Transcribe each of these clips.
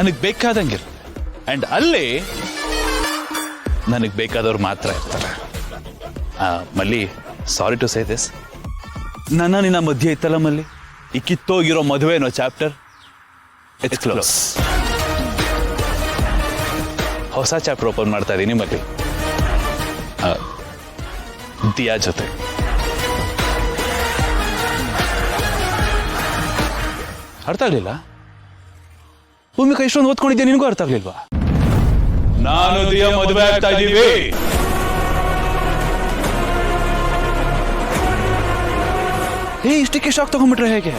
ನನಗೆ ಬೇಕಾದಂಗಿರು ಆ್ಯಂಡ್ ಅಲ್ಲಿ ನನಗೆ ಬೇಕಾದವ್ರು ಮಾತ್ರ ಇರ್ತಾರೆ. ಮಲ್ಲಿ, ಸಾರಿ ಟು ಸೇ ದಿಸ್, ನಿನ್ನ ಮಧ್ಯೆ ಇತ್ತಲ್ಲ ಮಲ್ಲಿ, ಈ ಕಿತ್ತೋಗಿರೋ ಮದುವೆ ಅನ್ನೋ ಚಾಪ್ಟರ್ ಇಟ್ಸ್ ಕ್ಲೋಸ್. ಹೊಸ ಚಾಪ್ಟರ್ ಓಪನ್ ಮಾಡ್ತಾ ಇದ್ದೀನಿ ಮಲ್ಲಿ, ದಿಯಾ ಜೊತೆ. ಅರ್ಥ ಆಗ್ಲಿಲ್ಲ? ಭೂಮಿಕಾ ಇಷ್ಟೊಂದು ಓದ್ಕೊಂಡಿದ್ದೆ, ನಿನಗೂ ಅರ್ಥ ಆಗ್ಲಿಲ್ವಾ? ನಾನು ದಿಯಾ ಮದುವೆ ಆಗ್ತಾ ಇದ್ದೀವಿ. ಇಷ್ಟಕ್ಕೆ ಶಾಕ್ ತಗೊಂಡ್ಬಿಟ್ರೆ ಹೇಗೆ?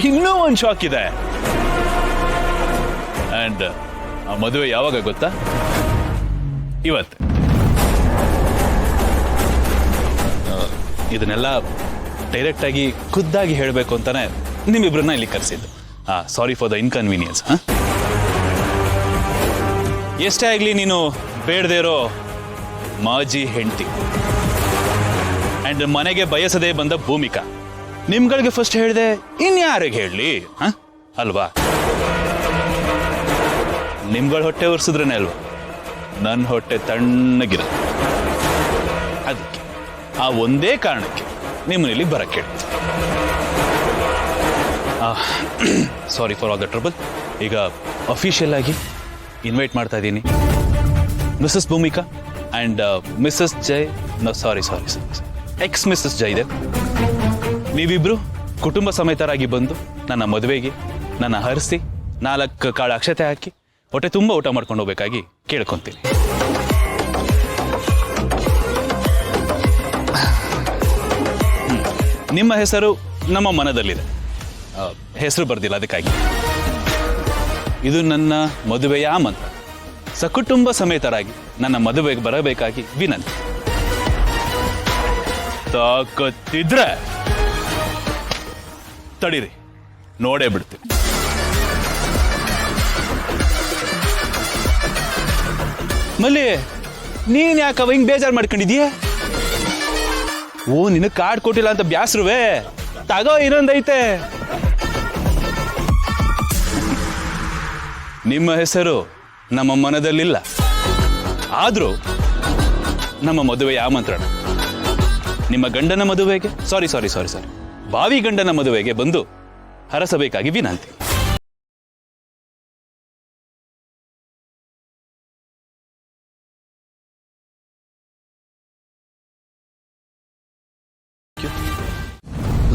ಇನ್ನೂ ಒಂದು ಶಾಕ್ ಇದೆ. ಅಂಡ್ ಆ ಮದುವೆ ಯಾವಾಗ ಗೊತ್ತಾ? ಇವತ್ತು. ಇದನ್ನೆಲ್ಲ ಡೈರೆಕ್ಟ್ ಆಗಿ ಖುದ್ದಾಗಿ ಹೇಳಬೇಕು ಅಂತಾನೆ ನಿಮ್ಮಿಬ್ರನ್ನ ಇಲ್ಲಿ ಕರೆಸಿದ್ದು. Sorry for the inconvenience. ಎಷ್ಟೇ ಆಗ್ಲಿ ನೀನು ಬೇಡದೇ ಇರೋ ಮಾಜಿ ಹೆಂಡತಿ ಅಂಡ್ ಮನೆಗೆ ಬಯಸದೆ ಬಂದ ಭೂಮಿಕಾ, ನಿಮ್ಗಳಿಗೆ ಫಸ್ಟ್ ಹೇಳಿದೆ, ಇನ್ಯಾರಿಗೆ ಹೇಳಲಿ ಅಲ್ವಾ? ನಿಮ್ಗಳ ಹೊಟ್ಟೆ ಒರೆಸಿದ್ರೇನೆ ಅಲ್ವಾ ನನ್ನ ಹೊಟ್ಟೆ ತಣ್ಣಗಿರ. ಅದಕ್ಕೆ ಆ ಒಂದೇ ಕಾರಣಕ್ಕೆ ನಿಮ್ಮನ್ನ ಇಲ್ಲಿ ಬರಕ್ಕೆ ಹೇಳ್ತೀನಿ. Sorry for all the trouble. ಈಗ ಅಫಿಷಿಯಲ್ ಆಗಿ ಇನ್ವೈಟ್ ಮಾಡ್ತಾ ಇದ್ದೀನಿ Mrs Bhoomika and Mrs Jai. Sorry ex Mrs Jaidev. ನೀವಿಬ್ರು ಕುಟುಂಬ ಸಮೇತರಾಗಿ ಬಂದು ನನ್ನ ಮದುವೆಗೆ ನನ್ನ ಹರಿಸಿ 4 ಕಾಳು ಅಕ್ಷತೆ ಹಾಕಿ ಹೊಟ್ಟೆ ತುಂಬ ಊಟ ಮಾಡ್ಕೊಂಡು ಹೋಗ್ಬೇಕಾಗಿ ಕೇಳ್ಕೊಂತೀನಿ. ನಿಮ್ಮ ಹೆಸರು ನಮ್ಮ ಮನದಲ್ಲಿದೆ, ಹೆಸರು ಬರ್ದಿಲ್ಲ, ಅದಕ್ಕಾಗಿ ಇದು ನನ್ನ ಮದುವೆಯ ಮಂತ್ರ. ಸಕುಟುಂಬ ಸಮೇತರಾಗಿ ನನ್ನ ಮದುವೆಗೆ ಬರಬೇಕಾಗಿ ವಿನಂತಿ. ತಾಕತ್ತಿದ್ರೆ ತಡೀರಿ, ನೋಡೇ ಬಿಡ್ತೀನಿ. ಮಲ್ಲಿ, ನೀನ್ ಯಾಕವ ಹಿಂಗ್ ಬೇಜಾರು ಮಾಡ್ಕೊಂಡಿದೀಯ? ನಿನಗೆ ಕಾರ್ಡ್ ಕೊಟ್ಟಿಲ್ಲ ಅಂತ ಬ್ಯಾಸ್ರುವೆ, ತಗೋ ಇನ್ನೊಂದೈತೆ. ನಿಮ್ಮ ಹೆಸರು ನಮ್ಮ ಮನದಲ್ಲಿಲ್ಲ, ಆದ್ರೂ ನಮ್ಮ ಮದುವೆಯ ಆಮಂತ್ರಣ. ನಿಮ್ಮ ಗಂಡನ ಮದುವೆಗೆ ಸಾರಿ ಭಾವಿ ಗಂಡನ ಮದುವೆಗೆ ಬಂದು ಹರಸಬೇಕಾಗಿ ವಿನಂತಿ.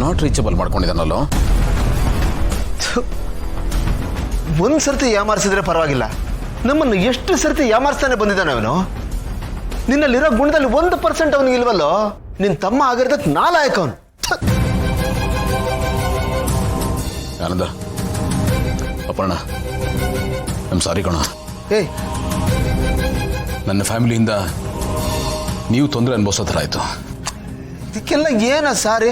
ನಾಟ್ ರೀಚಬಲ್ ಮಾಡ್ಕೊಂಡಿದ್ದಾನಲ್ಲೋ. ಒಂದು ಸರ್ತಿ ಯಾಮಾರಿಸಿದ್ರೆ ಪರವಾಗಿಲ್ಲ, ನಮ್ಮನ್ನು ಎಷ್ಟು ಸರ್ತಿ ಯಾಮಾರಿಸ್ತಾನೆ ಬಂದಿದ್ದಾನೆ ಅವನು. ನಿನ್ನಲ್ಲಿರೋ ಗುಣದಲ್ಲಿ 1% ಅವನಿಗೆ ಇಲ್ವಲ್ಲೋ. ನಿನ್ನ ತಮ್ಮ ಆಗಿರೋದಕ್ಕೆ ನಾಲಾಯಕ ಅವನು. ಆನಂದ, ಅಪರ್ಣ, ಸಾರಿ ಕಣ. ಏಯ್, ನನ್ನ ಫ್ಯಾಮಿಲಿಯಿಂದ ನೀವು ತೊಂದರೆ ಅನುಭವಿಸೋ ಥರ ಆಯಿತು. ಇದಕ್ಕೆಲ್ಲ ಏನ ಸಾರಿ?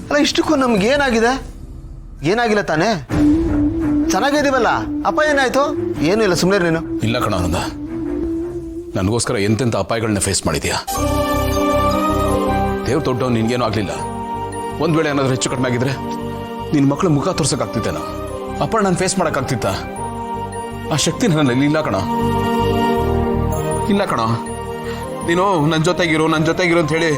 ಅಲ್ಲ, ಇಷ್ಟಕ್ಕೂ ನಮ್ಗೆ ಏನಾಗಿದೆ? ಏನಾಗಿಲ್ಲ ತಾನೇ? ಚೆನ್ನಾಗಿದ್ದೀವಲ್ಲ. ಅಪ್ಪ ಏನಾಯ್ತು? ಏನೂ ಇಲ್ಲ, ಸುಮ್ಮನೆ ನೀನು. ಇಲ್ಲ ಕಣ ಆನಂದ, ನನಗೋಸ್ಕರ ಎಂತೆಂಥ ಅಪಾಯಗಳನ್ನ ಫೇಸ್ ಮಾಡಿದ್ಯಾ. ದೇವ್ರು ದೊಡ್ಡವ್, ನಿನ್ಗೇನು ಆಗಲಿಲ್ಲ. ಒಂದು ವೇಳೆ ಏನಾದರೂ ಹೆಚ್ಚು ಕಡಿಮೆ ಆಗಿದ್ರೆ ನಿನ್ನ ಮಕ್ಕಳ ಮುಖ ತೋರ್ಸೋಕ್ಕಾಗ್ತಿತ್ತೇನೋ. ಅಪ್ಪ ನಾನು ಫೇಸ್ ಮಾಡೋಕ್ಕಾಗ್ತಿತ್ತ? ಆ ಶಕ್ತಿ ನನ್ನಲ್ಲಿ ಇಲ್ಲ ಕಣ. ನೀನು ನನ್ನ ಜೊತೆಗಿರು ಅಂತ ಹೇಳಿ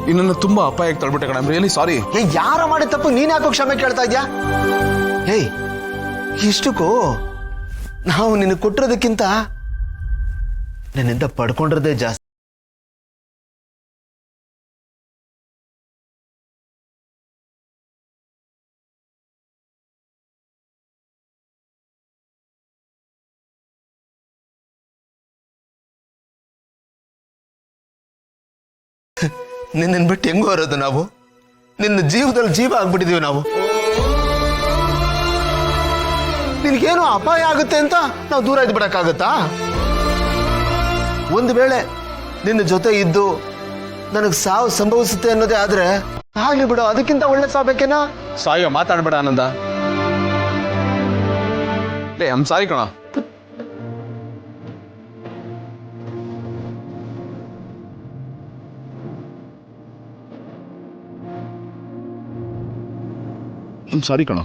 ನಿನ್ನನ್ನು ತುಂಬಾ ಅಪಾಯಕ್ಕೆ ತಳ್ಬಿಟ್ಟೆ ಕಣ. Really sorry. ಯಾರ ಮಾಡಿದ ತಪ್ಪು ನೀನ್ ಯಾಕೋ ಕ್ಷಮೆ ಕೇಳ್ತಾ ಇದ್ಯಾ? ಏಯ್, ಇಷ್ಟಕ್ಕೂ ನಾವು ನಿನಗೆ ಕೊಟ್ಟಿರೋದಕ್ಕಿಂತ ನನ್ನಿಂದ ಪಡ್ಕೊಂಡಿರೋದೇ ಜಾಸ್ತಿ. ನಿನ್ನ ಬಿಟ್ಟು ಹೆಂಗೋ ಇರೋದು ನಾವು? ನಿನ್ನ ಜೀವದಲ್ಲಿ ಜೀವ ಆಗ್ಬಿಟ್ಟಿದೀವಿ ನಾವು. ನಿನಗೇನೋ ಅಪಾಯ ಆಗುತ್ತೆ ಅಂತ ನಾವು ದೂರ ಇದ್ದು ಬಿಡಕ್ಕಾಗತ್ತಾ? ಒಂದು ವೇಳೆ ನಿನ್ನ ಜೊತೆ ಇದ್ದು ನನಗೆ ಸಾವು ಸಂಭವಿಸುತ್ತೆ ಅನ್ನೋದೇ ಆದ್ರೆ ಆಗ್ಲಿ ಬಿಡು, ಅದಕ್ಕಿಂತ ಒಳ್ಳೆ ಸಾಬೇಕೇನಾ? ಸಾಯೋ ಮಾತಾಡ್ಬೇಡ ಆನಂದ. ಸಾರಿ ಕಣ. ಸಾರಿ ಕಣ.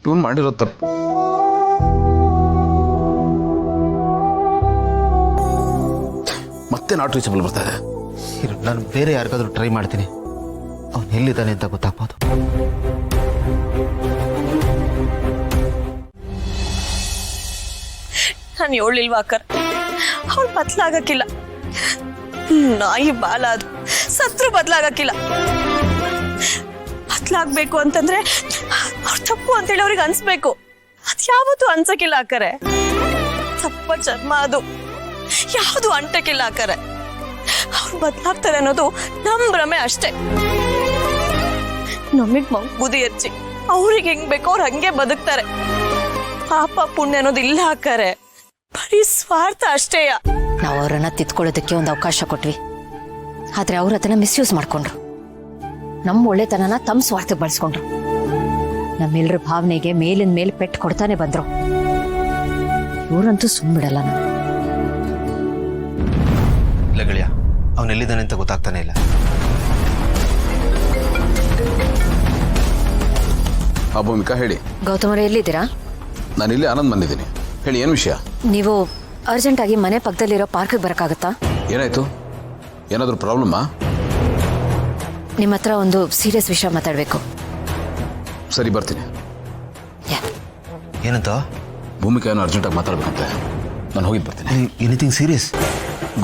ಇವನು ಮಾಡಿರೋ ತಪ್ಪು. ಮತ್ತೆ ನಾಟ್ ರೀಚಬಲ್ ಬರ್ತಾ ಇದೆ. ಇರು, ನಾನು ಬೇರೆ ಯಾರಿಗಾದ್ರೂ ಟ್ರೈ ಮಾಡ್ತೀನಿ. ಅವನು ಎಲ್ಲಿದ್ದಾನೆ ಅಂತ ಗೊತ್ತಾಗ್ಬೋದು. ನಾನು ಹೇಳಿಲ್ವಾ ಅಕ್ಕರ್, ಅವಳು ಬದಲಾಗಕ್ಕಿಲ್ಲ. ನಾಯಿ ಬಾಲ ಅದು ಸತ್ರು ಬದಲಾಗಕ್ಕಿಲ್ಲ. ಬದಲಾಗ್ಬೇಕು ಅಂತಂದ್ರೆ ಅವ್ರು ತಪ್ಪು ಅಂತೇಳಿ ಅವ್ರಿಗೆ ಅನ್ಸ್ಬೇಕು. ಅದ್ ಯಾವತ್ತೂ ಅನ್ಸಕ್ಕಿಲ್ಲ ಅಕ್ಕರೆ. ತಪ್ಪ ಚರ್ಮ ಅದು ಯಾವುದು ಅಂಟಕ್ಕಿಲ್ಲ ಅಕ್ಕರೆ. ಅವ್ರು ಬದಲಾಗ್ತಾರೆ ಅನ್ನೋದು ನಮ್ ಭ್ರಮೆ ಅಷ್ಟೇ. ನಮಗ್ ಬುದ್ಧಿ ಹೆಚ್ಚಿ ಅವ್ರಿಗೆ ಹೆಂಗ್ ಬೇಕೋ ಅವ್ರು ಹಂಗೆ ಬದುಕ್ತಾರೆ. ಪಾಪ ಪುಣ್ಯ ಅನ್ನೋದು ಇಲ್ಲ ಅಕ್ಕರೆ, ಬರೀ ಸ್ವಾರ್ಥ ಅಷ್ಟೇಯ. ನಾವು ಅವರನ್ನ ತಿದ್ಕೊಳ್ಳೋದಕ್ಕೆ ಒಂದು ಅವಕಾಶ ಕೊಟ್ವಿ, ಆದ್ರೆ ಅವ್ರು ಅದನ್ನ ಮಿಸ್ಯೂಸ್ ಮಾಡ್ಕೊಂಡ್ರು. ನಮ್ಮ ಒಳ್ಳೆತನನ ತಮ್ಮ ಸ್ವಾರ್ಥಕ್ಕೆ ಬಳಸ್ಕೊಂಡ್ರು. ನಮ್ಮೆಲ್ಲರ ಭಾವನೆಗೆ ಮೇಲಿನ ಮೇಲೆ ಪೆಟ್ಟು ಕೊಡ್ತಾನೆ ಬಂದ್ರು. ಇವ್ರಂತೂ ಸುಮ್ಬಿಡಲ್ಲ. ನಾನು ಇಲ್ಲ ಗೆಳೆಯ, ಅವನು ಎಲ್ಲಿದ್ದಾನೆ ಅಂತ ಗೊತ್ತಾಗ್ತಾನೆ ಇಲ್ಲ. ಭೂಮಿಕಾ ಹೇಳಿ. ಗೌತಮರೇ ಎಲ್ಲಿದ್ದೀರಾ? ನಾನು ಇಲ್ಲಿ ಆನಂದ್ ಬಂದಿದ್ದೀನಿ. ಹೇಳಿ, ಏನು ವಿಷಯ? ನೀವು ಅರ್ಜೆಂಟ್ ಆಗಿ ಮನೆ ಪಕ್ಕದಲ್ಲಿರೋ ಪಾರ್ಕ್ಗೆ ಬರಕ್ಕಾಗತ್ತಾ? ಏನಾಯ್ತು? ಏನಾದರೂ ಪ್ರಾಬ್ಲಮ್ಮಾ? ನಿಮ್ಮ ಹತ್ರ ಒಂದು ಸೀರಿಯಸ್ ವಿಷಯ ಮಾತಾಡಬೇಕು. ಸರಿ, ಬರ್ತೀನಿ. ಏನಂತ? ಭೂಮಿಕಾ ಏನೋ ಅರ್ಜೆಂಟಾಗಿ ಮಾತಾಡ್ಬೇಕಂತೆ. ನಾನು ಹೋಗಿದ್ದು ಬರ್ತೀನಿ. Anything serious?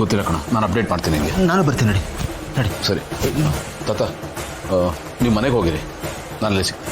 ಗೊತ್ತಿಲ್ಲ ಕಣ, ನಾನು ಅಪ್ಡೇಟ್ ಮಾಡ್ತೀನಿ ನಿಮಗೆ. ನಾನು ಬರ್ತೀನಿ, ನಡಿ ನಡಿ. ಸರಿ ತಾತ, ನೀವು ಮನೆಗೆ ಹೋಗಿರಿ, ನಾನು ಅಲ್ಲಿ ಸಿಗ್ತೀನಿ.